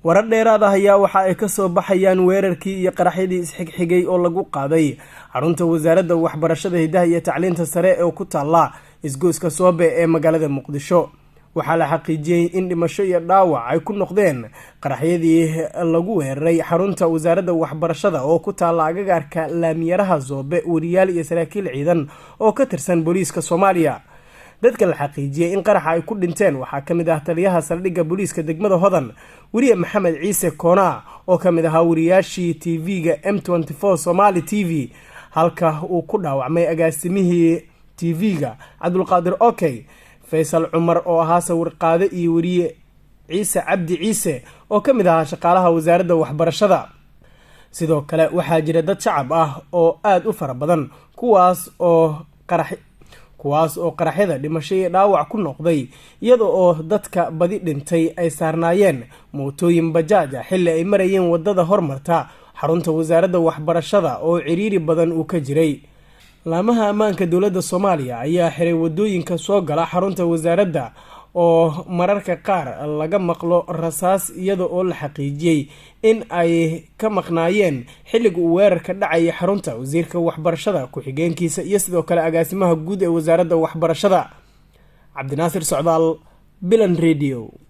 warar dheeraad ah ayaa waxa ay ka soo baxayaan weerarkii iyo qaraxyadii isxigxigay oo lagu qaaday xarunta wasaaradda waxbarashada hidaha iyo tacliinta sare ee ku taala isgoyska Soobe ee magaalada Muqdisho. waxaa la xaqiijiyay in dhimasho iyo dhaawac ay ku noqdeen qaraxyadii lagu weeraray xarunta wasaaradda waxbarashada oo ku taala agagaarka laamiyaraha Soobe wariyaal iyo saraakiil ciidan oo ka tirsan booliiska Soomaaliya. dadka la xaqiijiyay in qaraxa ay ku dhinteen waxaa ka mid ah taliyaha saldhigga booliiska degmada Hodan wariye Maxamed Ciise Koona oo ka mid ahaa wariyaashii TV-ga M24 Somali TV, halka uu ku dhaawacmay agaasimihii TV-ga Cabdulqaadir Okey. Faysal Cumar oo ahaa sawir qaade iyo wariye Ciise Cabdi Ciise oo ka mid ahaa shaqaalaha wasaaradda waxbarashada. sidoo kale waxaa jira dad shacab ah oo aad u fara badan kuwaas oo qaraxyada dhimasho iyo dhaawac ku noqday, iyada oo dadka badi dhintay ay saarnaayeen mootooyin bajaaj ah xilli ay marayeen wadada hormarta xarunta wasaaradda waxbarashada oo ciriiri badan uu ka jiray. laamaha ammaanka dowladda Soomaaliya ayaa xiray wadooyinka soo gala xarunta wasaaradda oo mararka qaar laga maqlo rasaas, iyada oo la xaqiijiyay in ay ka maqnaayeen xilliga uu weerarka dhacay xarunta wasiirka waxbarashada ku-xigeenkiisa iyo sidoo kale agaasimaha guud ee wasaaradda waxbarashada. Cabdinaasir Socdaal, Bilan Radio.